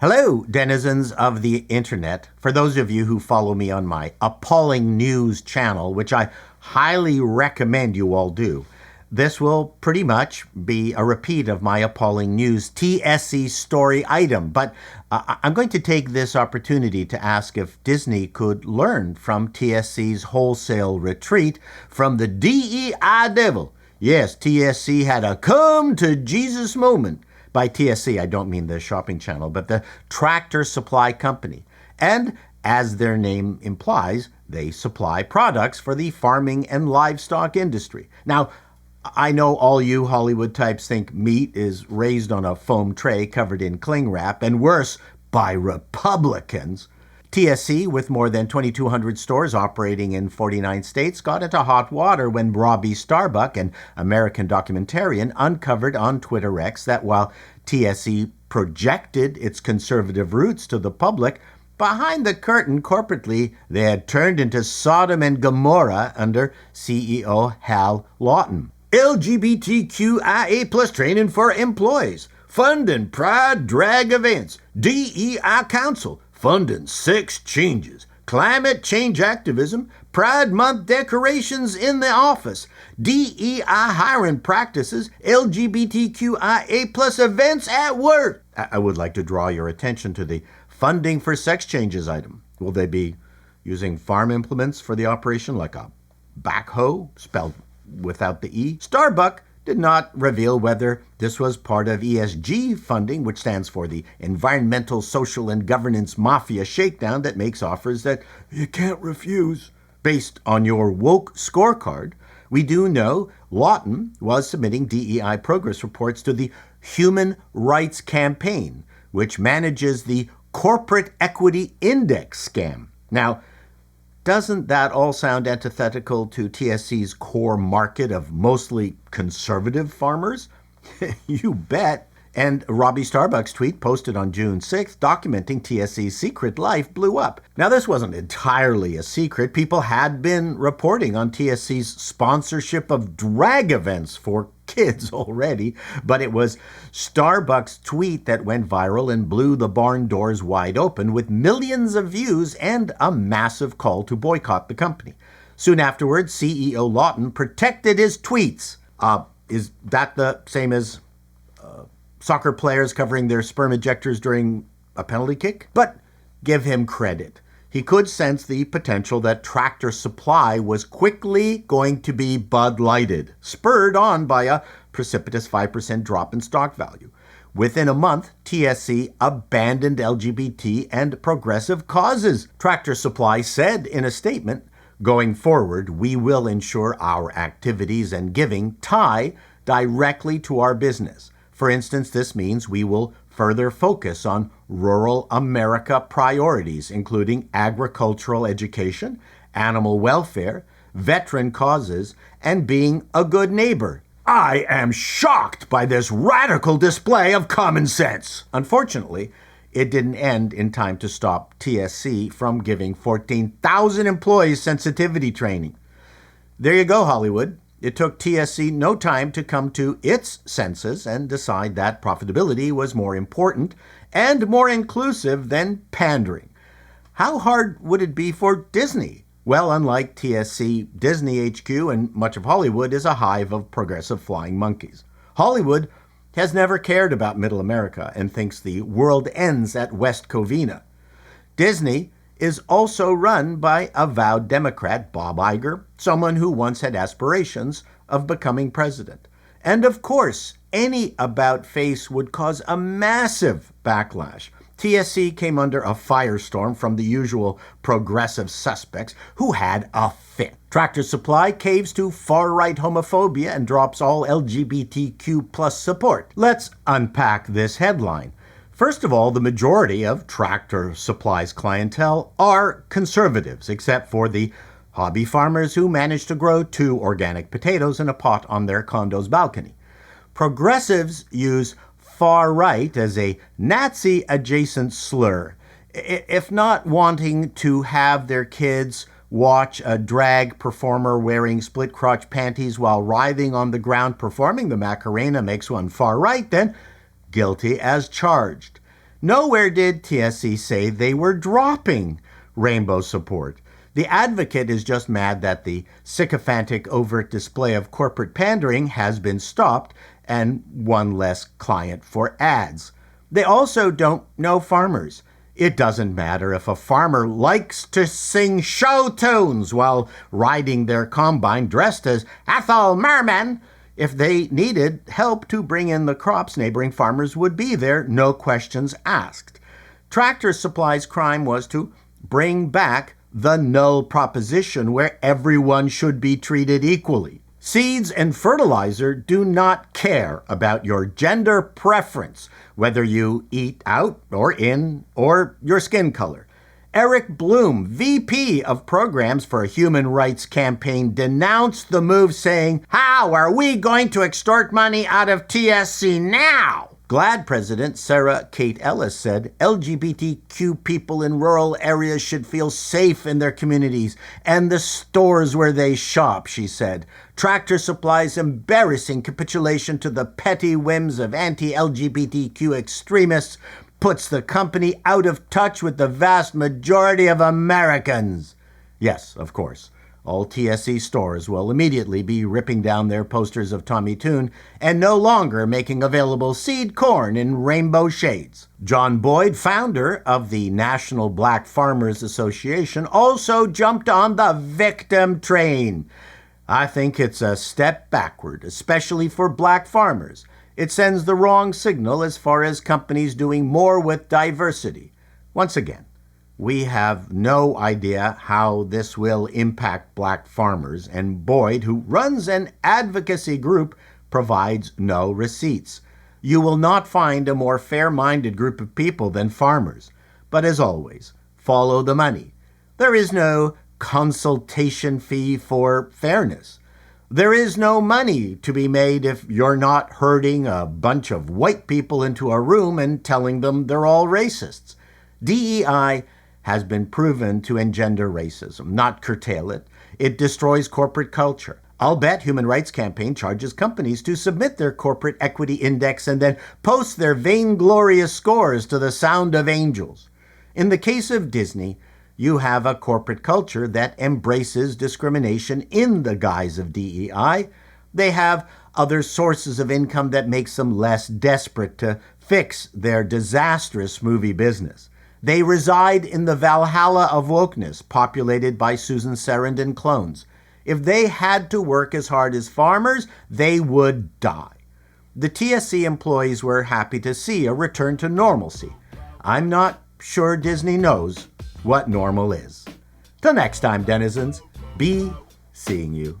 Hello, denizens of the internet. For those of you who follow me on my appalling news channel, which I highly recommend you all do, this will pretty much be a repeat of my appalling news TSC story item. But I'm going to take this opportunity to ask if Disney could learn from TSC's wholesale retreat from the DEI devil. Yes, TSC had a come to Jesus moment. By TSC, I don't mean the shopping channel, but the Tractor Supply Company. And as their name implies, they supply products for the farming and livestock industry. Now, I know all you Hollywood types think meat is raised on a foam tray covered in cling wrap, and worse, by Republicans. TSC, with more than 2,200 stores operating in 49 states, got into hot water when Robbie Starbuck, an American documentarian, uncovered on Twitter X that while TSC projected its conservative roots to the public, behind the curtain corporately, they had turned into Sodom and Gomorrah under CEO Hal Lawton. LGBTQIA plus training for employees, funding pride drag events, DEI Council, funding sex changes, climate change activism, Pride Month decorations in the office, DEI hiring practices, LGBTQIA plus events at work. I would like to draw your attention to the funding for sex changes item. Will they be using farm implements for the operation like a backhoe, spelled without the E? Starbuck did not reveal whether this was part of ESG funding, which stands for the Environmental, Social, and Governance Mafia Shakedown that makes offers that you can't refuse. Based on your woke scorecard, we do know Lawton was submitting DEI progress reports to the Human Rights Campaign, which manages the Corporate Equity Index scam. Now, doesn't that all sound antithetical to TSC's core market of mostly conservative farmers? You bet. And Robbie Starbuck's tweet posted on June 6th documenting TSC's secret life blew up. Now, this wasn't entirely a secret. People had been reporting on TSC's sponsorship of drag events for kids already, but it was Starbuck's tweet that went viral and blew the barn doors wide open with millions of views and a massive call to boycott the company. Soon afterwards, CEO Lawton protected his tweets. Is that the same as soccer players covering their sperm ejectors during a penalty kick? But give him credit. He could sense the potential that Tractor Supply was quickly going to be Bud Lighted, spurred on by a precipitous 5% drop in stock value. Within a month, TSC abandoned LGBT and progressive causes. Tractor Supply said in a statement, "Going forward, we will ensure our activities and giving tie directly to our business. For instance, this means we will further focus on rural America priorities, including agricultural education, animal welfare, veteran causes, and being a good neighbor." I am shocked by this radical display of common sense. Unfortunately, it didn't end in time to stop TSC from giving 14,000 employees sensitivity training. There you go, Hollywood. It took TSC no time to come to its senses and decide that profitability was more important and more inclusive than pandering. How hard would it be for Disney? Well, unlike TSC, Disney HQ and much of Hollywood is a hive of progressive flying monkeys. Hollywood has never cared about Middle America and thinks the world ends at West Covina. Disney is also run by avowed Democrat Bob Iger, someone who once had aspirations of becoming president. And of course, any about-face would cause a massive backlash. TSC came under a firestorm from the usual progressive suspects who had a fit. Tractor Supply caves to far-right homophobia and drops all LGBTQ plus support. Let's unpack this headline. First of all, the majority of Tractor Supply's clientele are conservatives, except for the hobby farmers who manage to grow 2 organic potatoes in a pot on their condo's balcony. Progressives use far-right as a Nazi-adjacent slur, if not wanting to have their kids watch a drag performer wearing split-crotch panties while writhing on the ground performing the Macarena makes one far-right, then guilty as charged. Nowhere did TSC say they were dropping rainbow support. The Advocate is just mad that the sycophantic overt display of corporate pandering has been stopped and one less client for ads. They also don't know farmers. It doesn't matter if a farmer likes to sing show tunes while riding their combine dressed as Ethel Merman. If they needed help to bring in the crops, neighboring farmers would be there, no questions asked. Tractor Supply's crime was to bring back the null proposition where everyone should be treated equally. Seeds and fertilizer do not care about your gender preference, whether you eat out or in, or your skin color. Eric Bloom, VP of Programs for a Human Rights Campaign, denounced the move, saying, "How are we going to extort money out of TSC now?" GLAAD President Sarah Kate Ellis said LGBTQ people in rural areas should feel safe in their communities and the stores where they shop, she said. Tractor Supply's embarrassing capitulation to the petty whims of anti-LGBTQ extremists puts the company out of touch with the vast majority of Americans. Yes, of course. All TSC stores will immediately be ripping down their posters of Tommy Tune and no longer making available seed corn in rainbow shades. John Boyd, founder of the National Black Farmers Association, also jumped on the victim train. I think it's a step backward, especially for black farmers. It sends the wrong signal as far as companies doing more with diversity. Once again, we have no idea how this will impact black farmers, and Boyd, who runs an advocacy group, provides no receipts. You will not find a more fair-minded group of people than farmers. But as always, follow the money. There is no consultation fee for fairness. There is no money to be made if you're not herding a bunch of white people into a room and telling them they're all racists. DEI has been proven to engender racism, not curtail it. It destroys corporate culture. I'll bet Human Rights Campaign charges companies to submit their corporate equity index and then post their vainglorious scores to the sound of angels. In the case of Disney, you have a corporate culture that embraces discrimination in the guise of DEI. They have other sources of income that makes them less desperate to fix their disastrous movie business. They reside in the Valhalla of wokeness, populated by Susan Sarandon clones. If they had to work as hard as farmers, they would die. The TSC employees were happy to see a return to normalcy. I'm not sure Disney knows what normal is. Till next time, denizens, be seeing you.